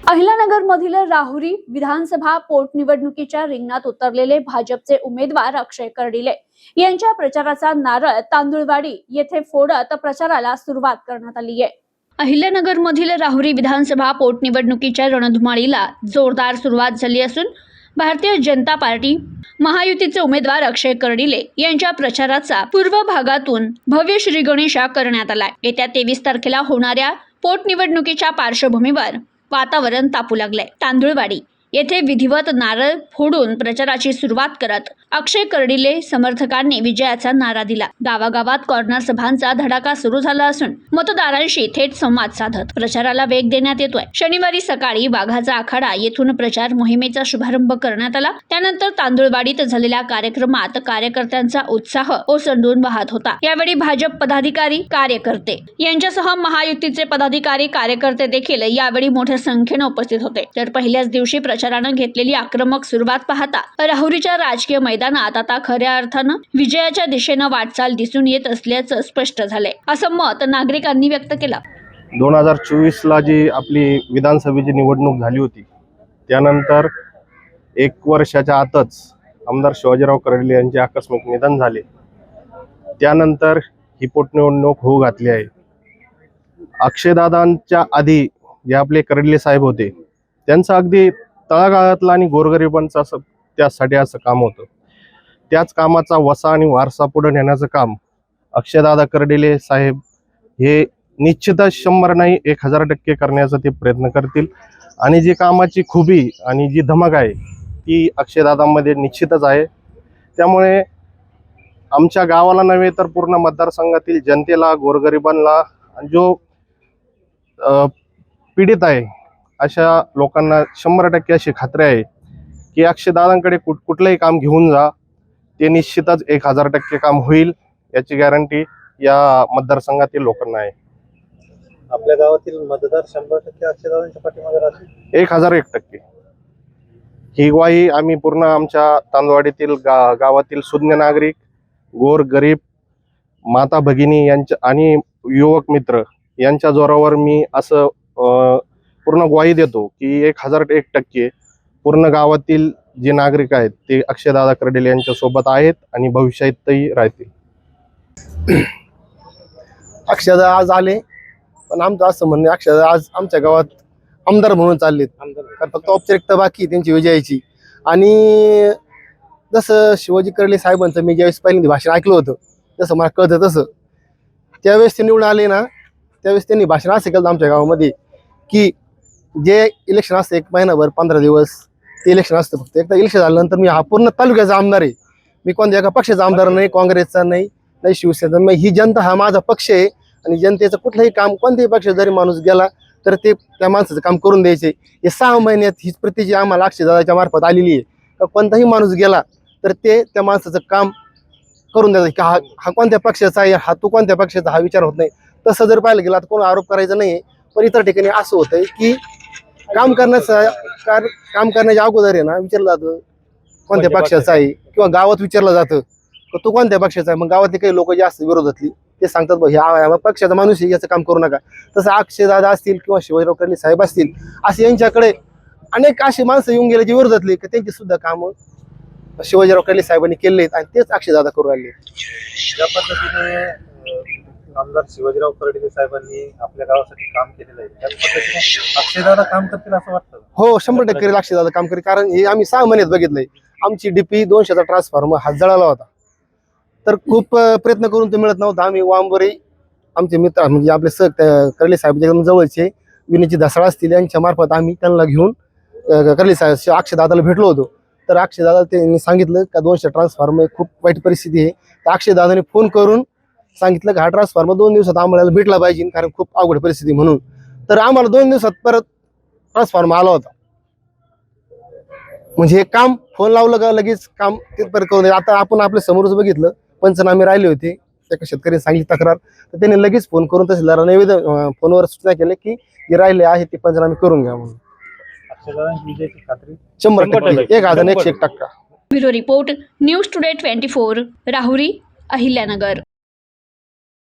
अहिल्यानगर मधील राहुरी विधानसभा पोटनिवडणुकीच्या रिंगणात उतरलेले भाजपचे उमेदवार अक्षय कर्डिले यांच्या प्रचाराचा नारळ तांदुळवाडी येथे फोडत प्रचाराला सुरुवात करण्यात आली आहे। अहिल्यानगर मधील राहुरी विधानसभा पोटनिवडणुकीच्या रणधुमाळीला जोरदार सुरुवात झाली असून भारतीय जनता पार्टी महायुतीचे उमेदवार अक्षय कर्डिले यांच्या प्रचाराचा पूर्व भागातून भव्य श्री गणेशा करण्यात आलाय। येत्या 23 तारखेला होणाऱ्या पोटनिवडणुकीच्या पार्श्वभूमीवर वातावरण तापू लागले। तांदुळवाडी येथे विधिवत नारळ फोडून प्रचाराची सुरुवात करत अक्षय कर्डिले समर्थकांनी विजयाचा नारा दिला। गावागावात कॉर्नर सभांचा धडाका सुरू झाला असून मतदारांशी थेट संवाद साधत प्रचाराला वेग देण्यात येतोय। शनिवारी सकाळी वाघाचा आखाडा येथून प्रचार मोहिमेचा शुभारंभ करण्यात आला। त्यानंतर तांदुळवाडीत झालेल्या कार्यक्रमात कार्यकर्त्यांचा उत्साह ओसंडून वाहत होता। यावेळी भाजप पदाधिकारी कार्यकर्ते यांच्यासह महायुतीचे पदाधिकारी कार्यकर्ते देखील यावेळी मोठ्या संख्येने उपस्थित होते। तर पहिल्याच दिवशी प्रचाराने घेतलेली आक्रमक सुरुवात पाहता राहुरीच्या राजकीय मैदानात आता खऱ्या अर्थानं विजयाच्या दिशेने वाटचाल दिसून येत असल्याचं स्पष्ट झालंय, असं मत नागरिकांनी व्यक्त केलं। 2024 ला जी आपली विधानसभेची निवडणूक झाली होती त्यानंतर 1 वर्षाच्या आतच आमदार शिवाजीराव कर्डिले यांचे आकस्मिक निधन झाले। त्यानंतर ही पोटनिवडणूक होऊ घातली आहे। अक्षयदादांच्या आधी जे आपले कर्डिले साहेब होते त्यांचं अगदी तळागाळातलं आणि गोरगरिबांचं असं त्यासाठी असं काम होतं। त्याच कामाचा वसा आणि वारसा पुढे नेण्याचं काम अक्षयदादा कर्डिले साहेब हे निश्चितच 100 नाही 1000% करण्याचा ते प्रयत्न करतील। आणि जी कामाची खुबी आणि जी धमक आहे ती अक्षयदादांमध्ये निश्चितच आहे। त्यामुळे आमच्या गावाला नव्हे तर पूर्ण मतदारसंघातील जनतेला, गोरगरिबांना जो पीडित आहे अशा लोकांना 100% अशी खात्री आहे की अक्षयदादांकडे कुठलंही काम घेऊन जा, ते निश्चितच 1000% काम होईल याची गॅरंटी या मतदारसंघातील लोकांना आहे। आपल्या गावातील मतदार 100% अक्षयदादांच्या पाठीमागे राहतील, 1001%। ही ग्वाही आम्ही पूर्ण आमच्या तांदवाडीतील गावातील सुज्ञ नागरिक, गोर गरीब, माता भगिनी यांच्या आणि युवक मित्र यांच्या जोरावर मी असं पूर्ण ग्वाही देतो की 1001% पूर्ण गावातील जे नागरिक आहेत ते अक्षयदादा कर्डिले यांच्या सोबत आहेत आणि भविष्यातही राहतील। अक्षयदादा आज आले, पण आमचं असं म्हणणं अक्षयदादा आज आमच्या गावात आमदार म्हणून चाललेत, कारण फक्त औपचारिकता बाकी त्यांची विजयाची। आणि जसं शिवाजी कर्डिले साहेबांचं मी ज्यावेळेस पहिल्यांदा भाषण ऐकलं होतं, जसं मला कळतं तसं त्यावेळेस ते निवडून आले ना, त्यावेळेस त्यांनी भाषण असं केलं आमच्या गावामध्ये की जे इलेक्शन असतं 1 महिनाभर 15 दिवस ते इलेक्शन असतं, फक्त एकदा इलेक्शन झाल्यानंतर मी हा पूर्ण तालुक्याचा आमदार आहे। मी कोणत्या एका पक्षाचा आमदार नाही, काँग्रेसचा नाही, नाही शिवसेनेचा नाही। ही जनता हा माझा पक्ष आहे आणि जनतेचं कुठलंही काम कोणत्याही पक्षात जरी माणूस गेला तर ते त्या माणसाचं काम करून द्यायचे। हे 6 महिन्यात हीच प्रतिजी आम्हाला अक्षयदादाच्या मार्फत आलेली आहे का कोणताही माणूस गेला तर ते त्या माणसाचं काम करून द्यायचं की हा कोणत्या पक्षाचा आहे, हा तू कोणत्या पक्षाचा, हा विचार होत नाही। तसं जर पाहिलं गेला तर कोण आरोप करायचा नाही, पण इतर ठिकाणी असं होतंय की काम करण्याच्या अगोदर आहे ना विचारलं जातं कोणत्या पक्षाचा आहे, किंवा गावात विचारलं जातं की तू कोणत्या पक्षाचा आहे। मग गावातले काही लोक जे असतात विरोधातली ते सांगतात ह्या पक्षाचा माणूस आहे, याचं काम करू नका। तसं अक्षयदादा असतील किंवा शिवाजीराव कर्डिले साहेब असतील असे यांच्याकडे अनेक अशी माणसं येऊन गेले जे विरोधातले की त्यांची सुद्धा कामं शिवाजीराव कर्डिले साहेबांनी केले आहेत आणि तेच अक्षयदादा करू राहिले। ज्या पद्धतीने आमदार शिवाजीराव कर्डिले साहेबांनी आपल्या गावासाठी काम केलेलं आहे त्याच पद्धतीने अक्षयदादा काम करतील असं वाटतं? हो, 100% अक्षयदादा काम करेल, कारण हे आम्ही 6 महिन्यात बघितलंय। आमची DP 200चा ट्रान्सफॉर्मर हात जळाला होता, तर खूप प्रयत्न करून ते मिळत नव्हतं। आम्ही वांबोरे आमचे मित्र म्हणजे आपले कर्डिले साहेब एकदम जवळचे विनीची धसाळ असतील यांच्या मार्फत आम्ही त्यांना घेऊन कर्डिले साहेब अक्षयदादाला भेटलो होतो। तर अक्षयदादा त्यांनी सांगितलं का 200 ट्रान्सफॉर्मर खूप वाईट परिस्थिती आहे। तर अक्षयदादाने फोन करून सांगितलं की हा ट्रान्सफॉर्मर 2 दिवसात आम्हाला भेटला पाहिजे, कारण खूप अवघड परिस्थिती म्हणून। तर आम्हाला 2 दिवसात परत ट्रान्सफॉर्मर आला होता। म्हणजे हे काम फोन लावलं का लगेच काम तिथपर्यंत करून द्या। आता आपण आपल्या समोरच बघितलं, पंचनामे राहिले होते, एका शेतकऱ्याने सांगितली तक्रार, तर त्याने लगेच फोन करून तहसीलदाराला निवेदन फोनवर सूचना केली की जे राहिले आहे ते पंचनामे करून घ्या म्हणून। अक्षयदादांची विजयाची खात्री 100%, 1001% bureau report, news today 24, Rahuri, Ahilyanagar.